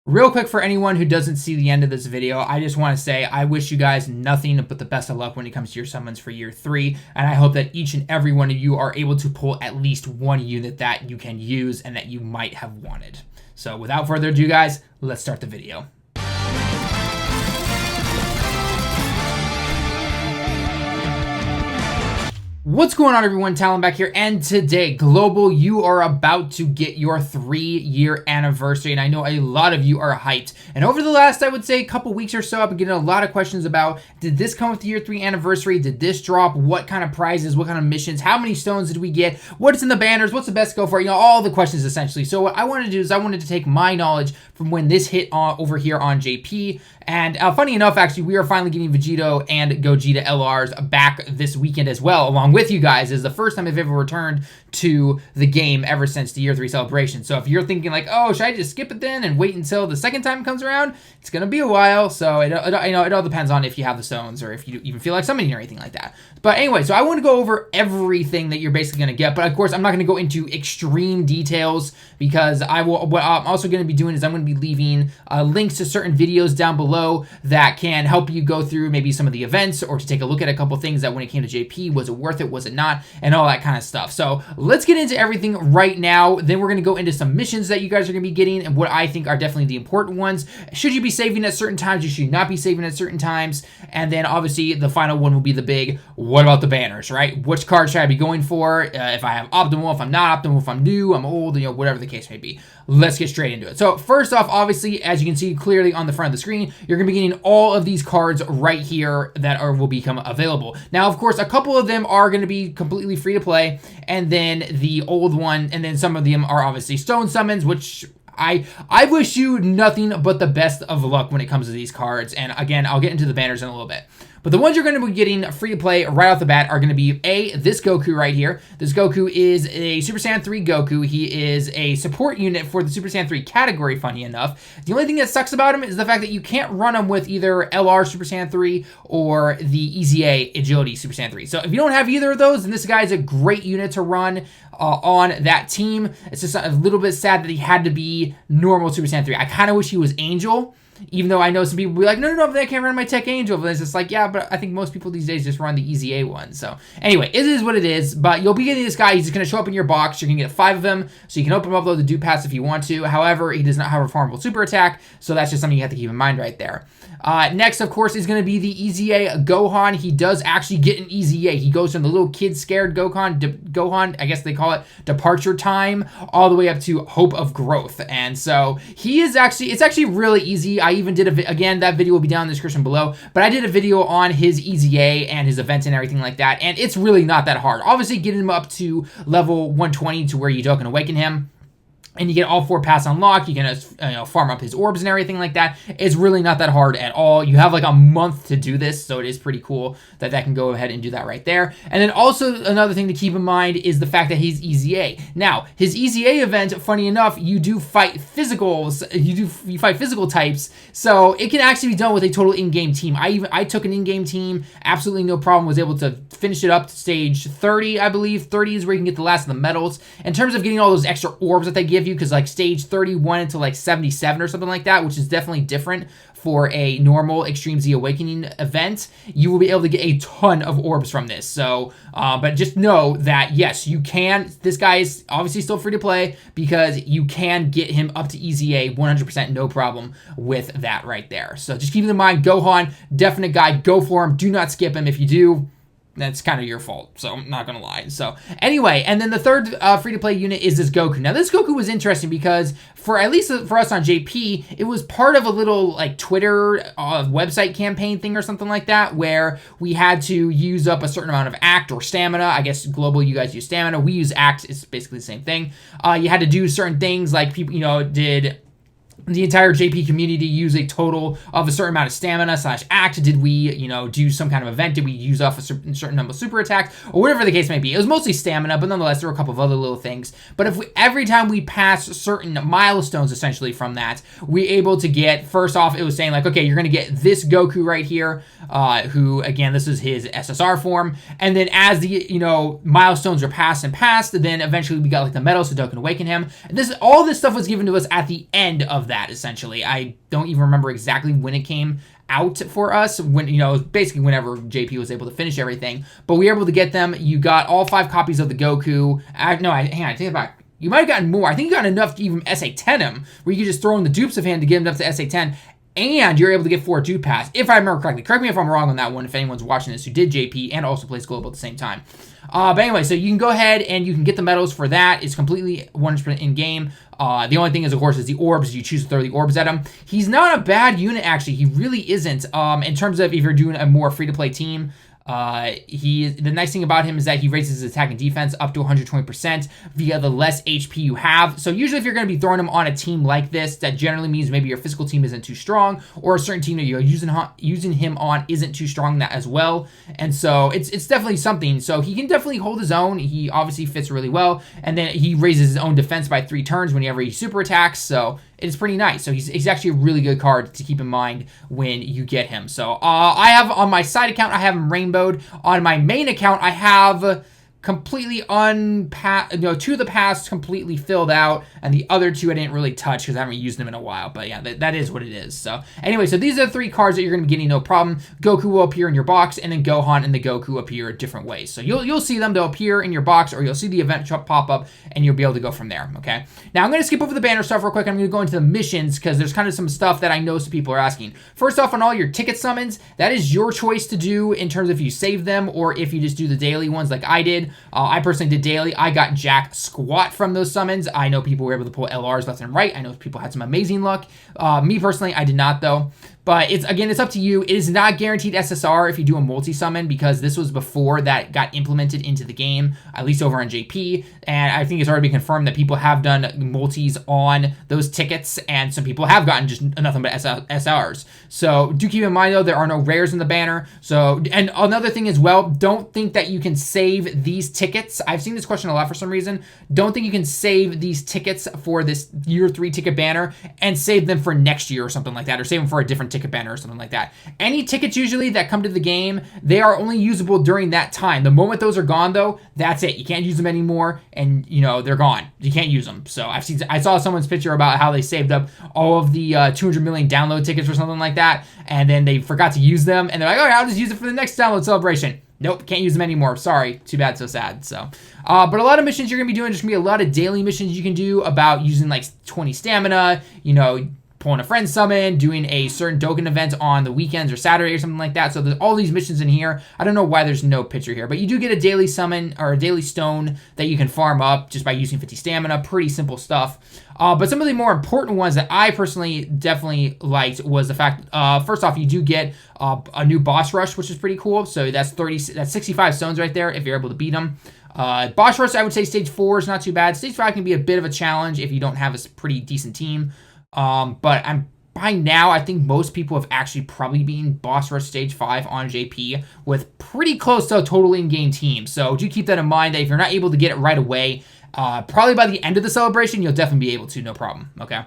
Real quick, for anyone who doesn't see the end of this video, I just want to say I wish you guys nothing but the best of luck when it comes to your summons for year 3, and I hope that each and every one of you are able to pull at least one unit that you can use and that you might have wanted. So without further ado, guys, let's start the video. What's going on, everyone? Talon back here, and today, Global, you are about to get your 3-year anniversary, and I know a lot of you are hyped. And over the last, I would say, couple weeks or so, I've been getting a lot of questions about, did this come with the year 3 anniversary? Did this drop? What kind of prizes? What kind of missions? How many stones did we get? What's in the banners? What's the best go for? You know, all the questions, essentially. So what I wanted to do is I wanted to take my knowledge from when this hit over here on JP, and funny enough, actually, we are finally getting Vegetto and Gogeta LRs back this weekend as well, along with you guys. Is the first time I've ever returned to the game ever since the year 3 celebration. So if you're thinking like, oh, should I just skip it then and wait until the second time comes around? It's gonna be a while, so it all depends on if you have the stones or if you even feel like summoning or anything like that. But anyway, so I want to go over everything that you're basically gonna get, but of course I'm not gonna go into extreme details because what I'm also gonna be doing is I'm gonna be leaving links to certain videos down below that can help you go through maybe some of the events or to take a look at a couple things that when it came to JP, was it worth it, was it not, and all that kind of stuff. So let's get into everything right now. Then we're going to go into some missions that you guys are going to be getting and what I think are definitely the important ones. Should you be saving at certain times? You should not be saving at certain times. And then obviously the final one will be the big, what about the banners, right? Which card should I be going for? If I have optimal, if I'm not optimal, if I'm new, I'm old, you know, whatever the case may be. Let's get straight into it. So first off, obviously, as you can see clearly on the front of the screen, you're going to be getting all of these cards right here that will become available. Now, of course, a couple of them are going to be completely free to play, and then the old one, and then some of them are obviously stone summons, which I wish you nothing but the best of luck when it comes to these cards. And again, I'll get into the banners in a little bit. But the ones you're going to be getting free to play right off the bat are going to be this Goku right here. This Goku is a Super Saiyan 3 Goku. He is a support unit for the Super Saiyan 3 category, funny enough. The only thing that sucks about him is the fact that you can't run him with either LR Super Saiyan 3 or the EZA Agility Super Saiyan 3. So if you don't have either of those, then this guy is a great unit to run on that team. It's just a little bit sad that he had to be normal Super Saiyan 3. I kind of wish he was Angel. Even though I know some people will be like, no, I can't run my Tech Angel. But it's just like, yeah, but I think most people these days just run the EZA one. So anyway, it is what it is. But you'll be getting this guy. He's just going to show up in your box. You're going to get 5 of them. So you can open him up, upload the Dude Pass if you want to. However, he does not have a farmable super attack. So that's just something you have to keep in mind right there. Next, of course, is going to be the EZA Gohan. He does actually get an EZA. He goes from the little kid scared Gohan, I guess they call it departure time, all the way up to hope of growth. And so he is it's actually really easy. I even did again, that video will be down in the description below, but I did a video on his EZA and his events and everything like that, and it's really not that hard. Obviously, getting him up to level 120 to where you Dokkan Awaken him, and you get all 4 paths unlocked. You can farm up his orbs and everything like that. It's really not that hard at all. You have like a month to do this, so it is pretty cool that can go ahead and do that right there. And then also another thing to keep in mind is the fact that he's EZA. Now, his EZA event, funny enough, you do fight physicals. You fight physical types, so it can actually be done with a total in-game team. I took an in-game team, absolutely no problem. Was able to finish it up to stage 30, I believe. 30 is where you can get the last of the medals. In terms of getting all those extra orbs that they give you, because like stage 31 into like 77 or something like that, which is definitely different for a normal Extreme Z Awakening event, you will be able to get a ton of orbs from this. So, but just know that yes, you can. This guy is obviously still free to play because you can get him up to EZA 100%, no problem with that right there. So just keep in mind, Gohan, definite guy, go for him. Do not skip him. If you do, that's kind of your fault, so I'm not gonna lie. So anyway, and then the third free-to-play unit is this Goku. Now this Goku was interesting because at least for us on JP, it was part of a little like Twitter website campaign thing or something like that, where we had to use up a certain amount of act or stamina. I guess global, you guys use stamina. We use act. It's basically the same thing. You had to do certain things like people, did the entire JP community use a total of a certain amount of stamina / act? Did we, do some kind of event? Did we use off a certain number of super attacks or whatever the case may be? It was mostly stamina, but nonetheless, there were a couple of other little things. But every time we passed certain milestones, essentially from that, we were able to get, first off, it was saying like, okay, you're going to get this Goku right here, who, again, this is his SSR form. And then as the, milestones are passed, then eventually we got like the medals to Dokkan Awaken him. And all this stuff was given to us at the end of that. that, essentially. I don't even remember exactly when it came out for us, when, you know, basically whenever JP was able to finish everything, but we were able to get them. You got all 5 copies of the Goku. Hang on, I take it back. You might have gotten more. I think you got enough to even SA10 him, where you could just throw in the dupes of him to get him up to SA10, and you're able to get 4 dupe pass, if I remember correctly. Correct me if I'm wrong on that one, if anyone's watching this who did JP and also plays Global at the same time. But anyway, so you can go ahead and you can get the medals for that. It's completely 100% in-game. The only thing is, of course, is the orbs. You choose to throw the orbs at him. He's not a bad unit, actually. He really isn't. In terms of if you're doing a more free-to-play team, the nice thing about him is that he raises his attack and defense up to 120% via the less HP you have. So usually if you're going to be throwing him on a team like this, that generally means maybe your physical team isn't too strong, or a certain team that you're using him on isn't too strong that as well. And so it's definitely something. So he can definitely hold his own. He obviously fits really well. And then he raises his own defense by 3 turns whenever he super attacks. So it's pretty nice. So he's actually a really good card to keep in mind when you get him. So I have on my side account, I have him rainbowed. On my main account, I have completely 2 of the paths completely filled out, and the other 2 I didn't really touch because I haven't used them in a while. But yeah, that is what it is. So anyway, so these are the 3 cards that you're going to be getting, no problem. Goku will appear in your box, and then Gohan and the Goku appear different ways. So you'll see them. They'll appear in your box, or you'll see the event pop up, and you'll be able to go from there. Okay. Now I'm going to skip over the banner stuff real quick. I'm going to go into the missions because there's kind of some stuff that I know some people are asking. First off, on all your ticket summons, that is your choice to do in terms of if you save them or if you just do the daily ones like I did. I personally did daily. I got jack squat from those summons. I know people were able to pull LRs left and right. I know people had some amazing luck. Me personally, I did not though. But it's up to you. It is not guaranteed SSR if you do a multi-summon, because this was before that got implemented into the game, at least over on JP. And I think it's already been confirmed that people have done multis on those tickets, and some people have gotten just nothing but SRs. So do keep in mind, though, there are no rares in the banner. So, and another thing as well, don't think that you can save these tickets. I've seen this question a lot for some reason. Don't think you can save these tickets for this year 3 ticket banner and save them for next year or something like that, or save them for a different ticket banner or something like that. Any tickets usually that come to the game, they are only usable during that time. The moment those are gone, though, that's it. You can't use them anymore, and you know they're gone. You can't use them. So I saw someone's picture about how they saved up all of the 200 million download tickets or something like that, and then they forgot to use them, and they're like, "Oh, I'll just use it for the next download celebration." Nope, can't use them anymore. Sorry. Too bad, so sad. So, but a lot of missions you're going to be doing, there's going to be a lot of daily missions you can do about using like 20 stamina, you know, pulling a friend summon, doing a certain Dokkan event on the weekends or Saturday or something like that. So there's all these missions in here. I don't know why there's no picture here, but you do get a daily summon or a daily stone that you can farm up just by using 50 stamina. Pretty simple stuff. But some of the more important ones that I personally definitely liked was the fact, first off, you do get a new boss rush, which is pretty cool. So that's 65 stones right there if you're able to beat them. Boss rush, I would say stage 4 is not too bad. Stage 5 can be a bit of a challenge if you don't have a pretty decent team. But by now, I think most people have actually probably beaten Boss Rush Stage 5 on JP with pretty close to a total in-game team. So do keep that in mind that if you're not able to get it right away, probably by the end of the celebration, you'll definitely be able to, no problem, okay?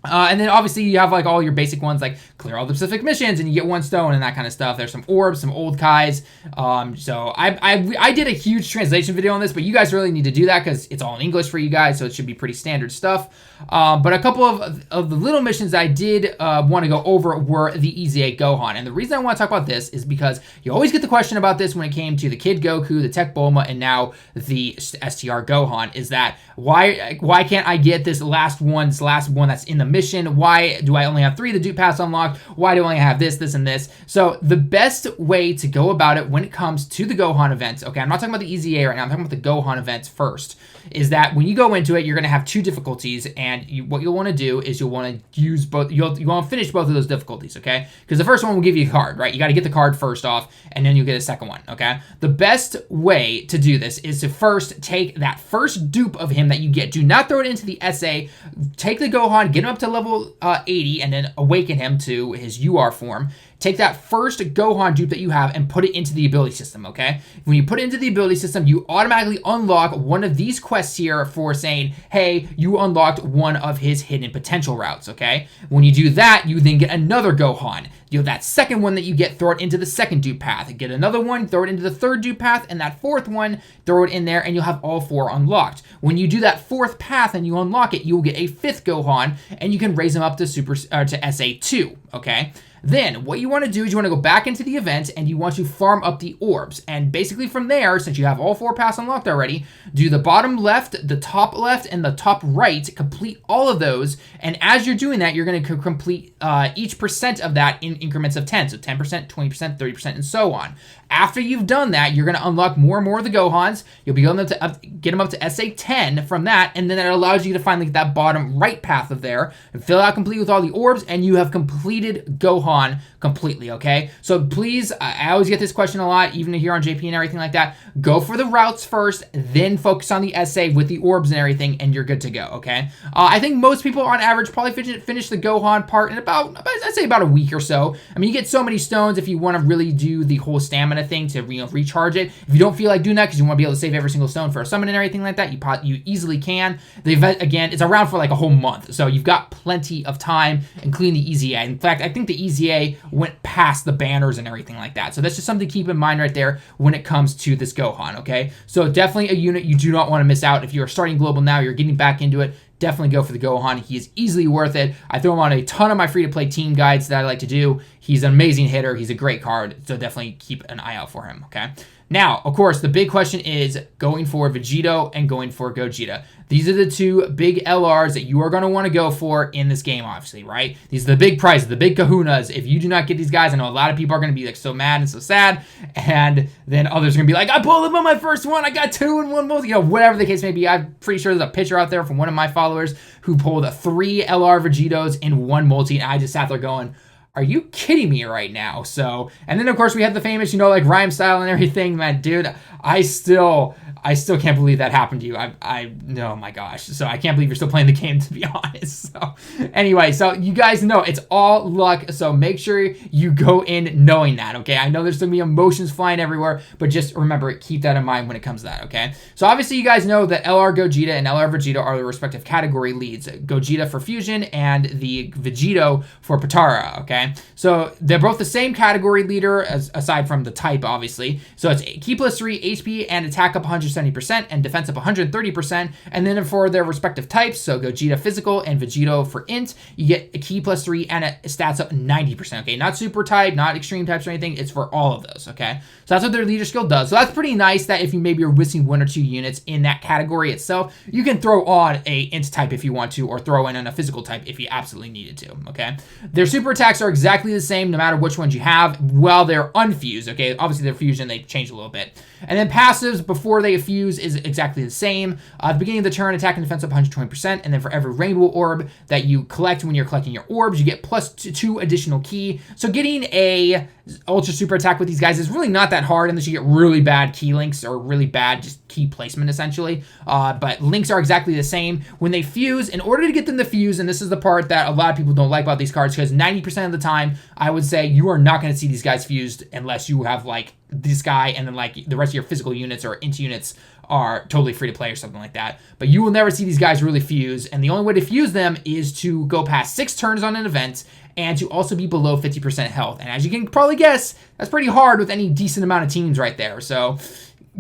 And then obviously you have like all your basic ones like clear all the specific missions and you get 1 stone and that kind of stuff. There's some orbs, some old Kais. So I did a huge translation video on this, but you guys really need to do that because it's all in English for you guys, so it should be pretty standard stuff. But a couple of the little missions I did want to go over were the EZA Gohan. And the reason I want to talk about this is because you always get the question about this when it came to the Kid Goku, the Tech Bulma, and now the STR Gohan, is that why can't I get this last one that's in the mission? Why do I only have 3 of the dupe pass unlocked? Why do I only have this, and this? So the best way to go about it when it comes to the Gohan events, okay, I'm not talking about the EZA right now, I'm talking about the Gohan events first, is that when you go into it, you're going to have 2 difficulties, and what you'll want to do is you'll want to use both, you want to finish both of those difficulties, okay? Because the first one will give you a card, right? You got to get the card first off, and then you'll get a second one, okay? The best way to do this is to first take that first dupe of him that you get. Do not throw it into the SA. Take the Gohan, get him up to level 80, and then awaken him to his UR form. Take that first Gohan dupe that you have and put it into the ability system, okay? When you put it into the ability system, you automatically unlock one of these quests here for saying, hey, you unlocked one of his hidden potential routes, okay? When you do that, you then get another Gohan. you have that second one that you get, throw it into the second dupe path. Get another one, throw it into the third dupe path, and that fourth one, throw it in there, and you'll have all 4 unlocked. When you do that fourth path and you unlock it, you will get a 5th Gohan, and you can raise him up to to SA2, okay? Then what you want to do is you want to go back into the event and you want to farm up the orbs. And basically from there, since you have all 4 paths unlocked already, do the bottom left, the top left, and the top right, complete all of those. And as you're doing that, you're going to complete each percent of that in increments of 10. So 10%, 20%, 30%, and so on. After you've done that, you're going to unlock more and more of the Gohans. You'll be able to get them up to SA10 from that, and then it allows you to finally get that bottom right path of there and fill out complete with all the orbs, and you have completed Gohan completely, okay? So please, I always get this question a lot, even here on JP and everything like that. Go for the routes first, then focus on the SA with the orbs and everything, and you're good to go, okay? I think most people on average probably finish the Gohan part in about, I'd say about a week or so. I mean, you get so many stones if you want to really do the whole stamina thing to recharge it. If you don't feel like doing that because you want to be able to save every single stone for a summon and everything like that, you easily can. The event, again, it's around for like a whole month, so you've got plenty of time, including the EZA. In fact, I think the EZA went past the banners and everything like that, so that's just something to keep in mind right there when it comes to this Gohan, okay? So definitely a unit you do not want to miss out. If you're starting global now, you're getting back into it, definitely go for the Gohan. He is easily worth it. I throw him on a ton of my free-to-play team guides that I like to do. He's an amazing hitter. He's a great card, so definitely keep an eye out for him, okay? Now, of course, the big question is going for Vegetto and going for Gogeta. These are the 2 big LRs that you are going to want to go for in this game, obviously, right? These are the big prizes, the big kahunas. If you do not get these guys, I know a lot of people are going to be like so mad and so sad, and then others are going to be like, I pulled them on my first one, I got 2 in one multi, whatever the case may be. I'm pretty sure there's a picture out there from one of my followers who pulled 3 LR Vegettos in one multi, and I just sat there going, are you kidding me right now? So, and then of course we have the famous, like rhyme style and everything, man, dude, I still can't believe that happened to you. Oh my gosh. So I can't believe you're still playing the game, to be honest. So anyway, so you guys know it's all luck. So make sure you go in knowing that, okay? I know there's going to be emotions flying everywhere, but just remember, keep that in mind when it comes to that, okay? So obviously you guys know that LR Gogeta and LR Vegeta are the respective category leads. Gogeta for Fusion and the Vegetto for Potara, okay? So they're both the same category leader, aside from the type, obviously. So it's Ki plus 3, HP, and attack up 170%, and defense up 130%. And then for their respective types, so Gogeta Physical and Vegetto for Int, you get a Ki plus 3 and a stats up 90%, okay? Not super type, not extreme types or anything. It's for all of those, okay? So that's what their leader skill does. So that's pretty nice that if you maybe are missing 1 or 2 units in that category itself, you can throw on a Int type if you want to, or throw in a physical type if you absolutely needed to, okay? Their super attacks are exactly the same no matter which ones you have while they're unfused, okay? Obviously, their fusion, they change a little bit. And then passives before they fuse is exactly the same. At the beginning of the turn, attack and defense up 120%, and then for every rainbow orb that you collect when you're collecting your orbs, you get plus 2 additional Ki. So getting a ultra super attack with these guys is really not that hard unless you get really bad Ki links or really bad just Ki placement, essentially. But links are exactly the same. When they fuse, in order to get them to fuse, and this is the part that a lot of people don't like about these cards, because 90% of the time, I would say you are not going to see these guys fused unless you have like this guy and then like the rest of your physical units or int units are totally free to play or something like that. But you will never see these guys really fuse, and the only way to fuse them is to go past 6 turns on an event and to also be below 50% health. And as you can probably guess, that's pretty hard with any decent amount of teams right there. So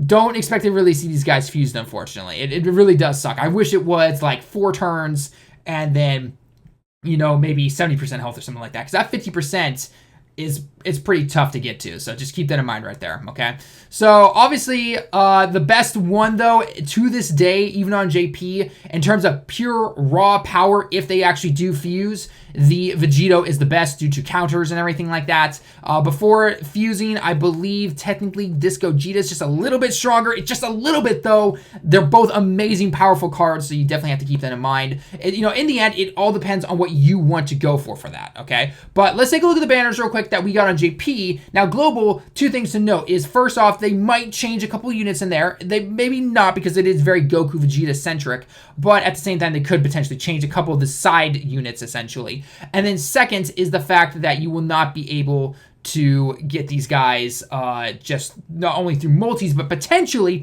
don't expect to really see these guys fused, unfortunately. It really does suck. I wish it was like 4 turns and then, maybe 70% health or something like that, because that 50% it's pretty tough to get to. So just keep that in mind right there, okay? So obviously, the best one, though, to this day, even on JP, in terms of pure raw power, if they actually do fuse, the Vegetto is the best due to counters and everything like that. Before fusing, I believe technically this Gogeta is just a little bit stronger. It's just a little bit, though. They're both amazing, powerful cards, so you definitely have to keep that in mind. In the end, it all depends on what you want to go for that, okay? But let's take a look at the banners real quick that we got on JP. Now, global, 2 things to note is, first off, they might change a couple units in there. They maybe not, because it is very Goku Vegeta centric, but at the same time, they could potentially change a couple of the side units, essentially. And then second is the fact that you will not be able to get these guys just not only through multis, but potentially,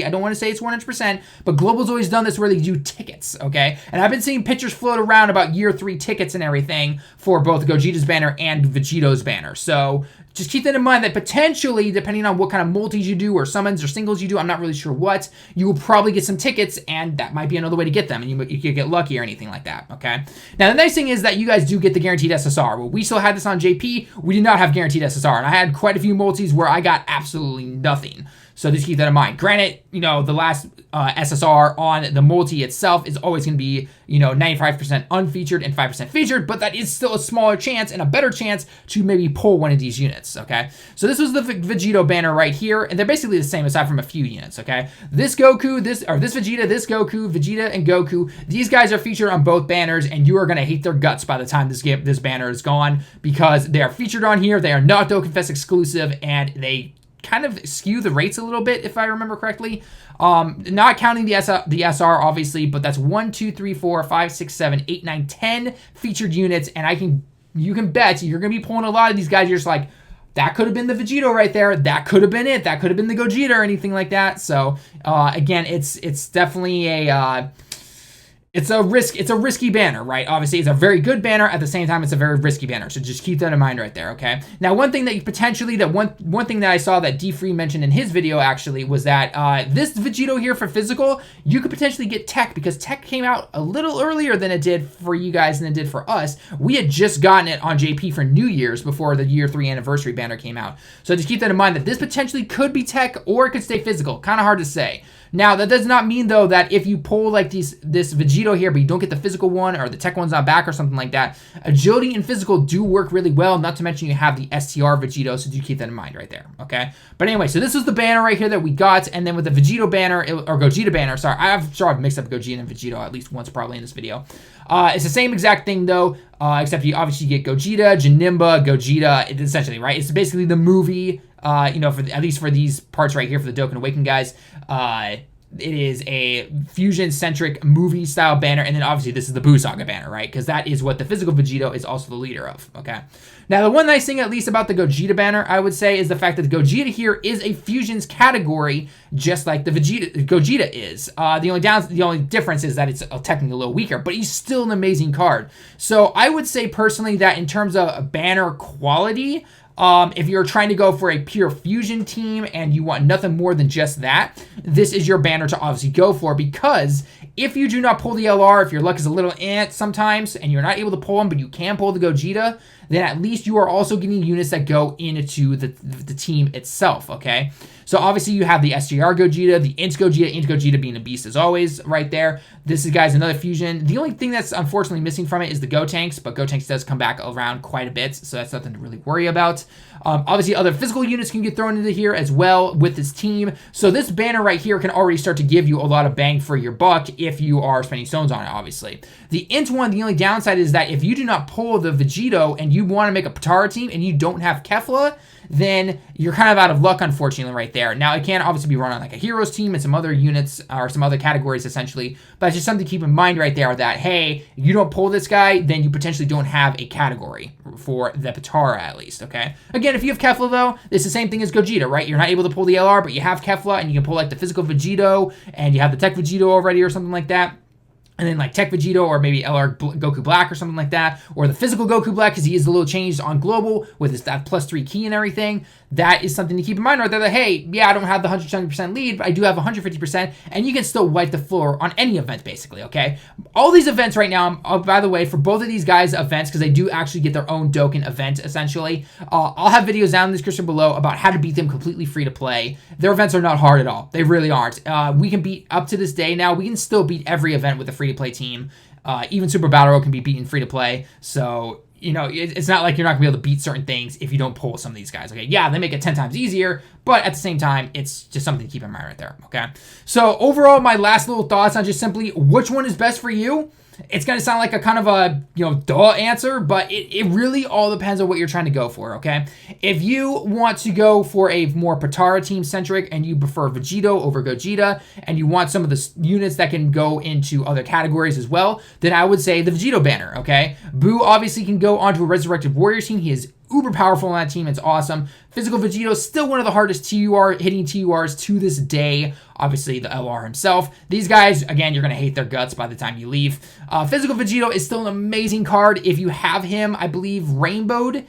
I don't want to say it's 100%, but Global's always done this where they do tickets, okay? And I've been seeing pictures float around about year 3 tickets and everything for both Gogeta's banner and Vegetto's banner. So just keep that in mind that potentially, depending on what kind of multis you do or summons or singles you do, I'm not really sure what, you will probably get some tickets, and that might be another way to get them, and you could get lucky or anything like that, okay? Now, the nice thing is that you guys do get the guaranteed SSR. Well, we still had this on JP. We did not have guaranteed SSR, and I had quite a few multis where I got absolutely nothing. So just keep that in mind. Granted, you know, the last SSR on the multi itself is always going to be, you know, 95% unfeatured and 5% featured, but that is still a smaller chance and a better chance to maybe pull one of these units, okay? So this was the Vegetto banner right here, and they're basically the same aside from a few units, okay? This Goku, this Vegeta, this Goku, Vegeta, and Goku, these guys are featured on both banners, and you are going to hate their guts by the time this banner is gone, because they are featured on here, they are not Dokkan Fest exclusive, and they kind of skew the rates a little bit, if I remember correctly. Not counting the SR, obviously, but that's 1, 2, 3, 4, 5, 6, 7, 8, 9, 10 featured units, and you can bet you're going to be pulling a lot of these guys. You're just like, that could have been the Vegetto right there. That could have been it. That could have been the Gogeta or anything like that. So, again, it's definitely it's a risky banner, right? Obviously, it's a very good banner. At the same time, it's a very risky banner. So just keep that in mind right there, okay? Now, one thing that you potentially, one thing that I saw that D-Free mentioned in his video actually was that this Vegetto here for physical, you could potentially get Tech, because Tech came out a little earlier than it did for you guys than it did for us. We had just gotten it on JP for New Year's before the year 3 anniversary banner came out. So just keep that in mind that this potentially could be Tech or it could stay physical. Kind of hard to say. Now, that does not mean, though, that if you pull like this Vegetto here, but you don't get the physical one or the tech one's not back or something like that, agility and physical do work really well, not to mention you have the STR Vegetto, so do keep that in mind right there, okay? But anyway, so this was the banner right here that we got, and then with the Vegetto banner, or Gogeta banner, sorry, I've mixed up Gogeta and Vegetto at least once probably in this video. It's the same exact thing, though, except you obviously get Gogeta, Janemba, Gogeta, essentially, right? It's basically the movie, you know, at least for these parts right here for the Dokkan Awaken guys. It is a fusion-centric movie-style banner, and then obviously this is the Buu Saga banner, right? Because that is what the physical Vegetto is also the leader of, okay? Now, the one nice thing, at least about the Gogeta banner, I would say, is the fact that the Gogeta here is a fusions category, just like the Gogeta is. The only difference is that it's technically a little weaker, but he's still an amazing card. So I would say personally that in terms of banner quality, if you're trying to go for a pure fusion team and you want nothing more than just that, this is your banner to obviously go for, because if you do not pull the LR, if your luck is a little sometimes and you're not able to pull them, but you can pull the Gogeta, then at least you are also getting units that go into the team itself, okay? So obviously you have the STR Gogeta, the Int Gogeta being a beast as always right there. This is, guys, another fusion. The only thing that's unfortunately missing from it is the Gotenks, but Gotenks does come back around quite a bit, so that's nothing to really worry about. Obviously other physical units can get thrown into here as well with this team. So this banner right here can already start to give you a lot of bang for your buck if you are spending stones on it, obviously. The Int one, the only downside is that if you do not pull the Vegetto and you want to make a Potara team and you don't have Kefla, then you're kind of out of luck, unfortunately, right there. Now, it can obviously be run on like a Heroes team and some other units or some other categories, essentially. But it's just something to keep in mind right there that, hey, you don't pull this guy, then you potentially don't have a category for the Potara, at least, okay? Again, if you have Kefla, though, it's the same thing as Gogeta, right? You're not able to pull the LR, but you have Kefla, and you can pull like the physical Vegetto, and you have the Tech Vegetto already or something like that. And then like Tech Vegetto or maybe LR Goku Black or something like that. Or the physical Goku Black, because he is a little changed on Global with his that +3 key and everything. That is something to keep in mind right there that, hey, yeah, I don't have the 170% lead, but I do have 150%, and you can still wipe the floor on any event, basically, okay? All these events right now, by the way, for both of these guys' events, because they do actually get their own Dokkan event, essentially, I'll have videos down in the description below about how to beat them completely free to play. Their events are not hard at all. They really aren't. We can beat, up to this day now, we can still beat every event with a free-to-play team. Even Super Battle Royale can be beaten free-to-play, so you know, it's not like you're not going to be able to beat certain things if you don't pull some of these guys, okay? Yeah, they make it 10 times easier, but at the same time, it's just something to keep in mind right there, okay? So overall, my last little thoughts on just simply which one is best for you. It's going to sound like a kind of a, you know, duh answer, but it really all depends on what you're trying to go for, okay? If you want to go for a more Potara team-centric and you prefer Vegetto over Gogeta and you want some of the units that can go into other categories as well, then I would say the Vegetto banner, okay? Buu obviously can go onto a Resurrected Warrior team. He is uber powerful on that team. It's awesome. Physical Vegito is still one of the hardest hitting TURs to this day. Obviously, the LR himself. These guys, again, you're going to hate their guts by the time you leave. Physical Vegito is still an amazing card. If you have him, I believe, rainbowed,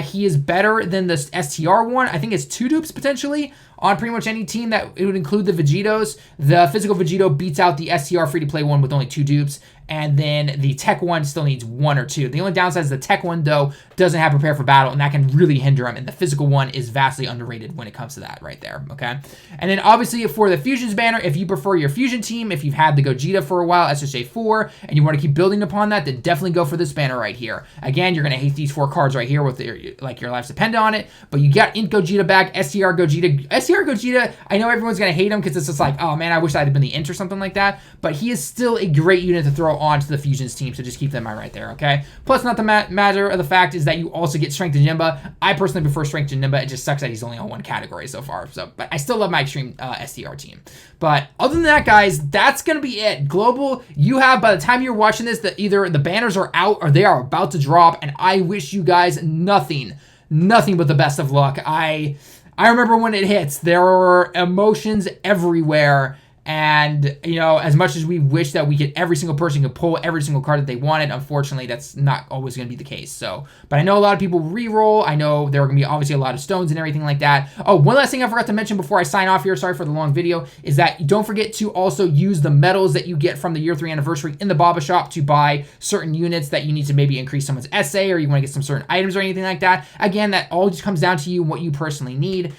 he is better than the STR one. I think it's 2 dupes potentially on pretty much any team that it would include the Vegitos. The Physical Vegito beats out the STR free-to-play one with only 2 dupes. And then the tech one still needs 1 or 2. The only downside is the tech one, though, doesn't have prepare for battle, and that can really hinder him. And the physical one is vastly underrated when it comes to that right there, okay? And then obviously for the Fusions banner, if you prefer your Fusion team, if you've had the Gogeta for a while, SSJ4, and you want to keep building upon that, then definitely go for this banner right here. Again, you're going to hate these 4 cards right here with your lives depend on it, but you got Int Gogeta back, STR Gogeta. STR Gogeta, I know everyone's going to hate him because it's just like, oh man, I wish I'd have been the Int or something like that, but he is still a great unit to throw onto the Fusions team, so just keep that in mind right there, okay? Plus, not the matter of the fact is that you also get Strength Jinba. I personally prefer Strength Jinba. It just sucks that he's only on 1 category so far, but I still love my Extreme STR team. But other than that, guys, that's going to be it. Global, you have, by the time you're watching this, that either the banners are out or they are about to drop, and I wish you guys nothing but the best of luck. I remember when it hits, there were emotions everywhere. And, you know, as much as we wish that every single person could pull every single card that they wanted, unfortunately, that's not always going to be the case. So, but I know a lot of people re-roll. I know there are going to be obviously a lot of stones and everything like that. Oh, one last thing I forgot to mention before I sign off here, sorry for the long video, is that don't forget to also use the medals that you get from the year 3 anniversary in the Baba shop to buy certain units that you need to maybe increase someone's SA, or you want to get some certain items or anything like that. Again, that all just comes down to you and what you personally need.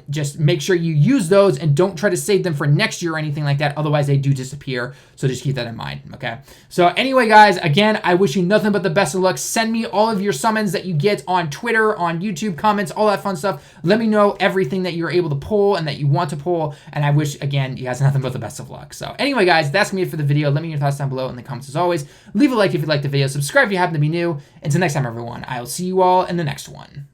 Just make sure you use those and don't try to save them for next year or anything like that. Otherwise, they do disappear. So just keep that in mind, okay? So anyway, guys, again, I wish you nothing but the best of luck. Send me all of your summons that you get on Twitter, on YouTube, comments, all that fun stuff. Let me know everything that you're able to pull and that you want to pull. And I wish, again, you guys nothing but the best of luck. So anyway, guys, that's going to be it for the video. Let me know your thoughts down below in the comments as always. Leave a like if you liked the video. Subscribe if you happen to be new. Until next time, everyone, I'll see you all in the next one.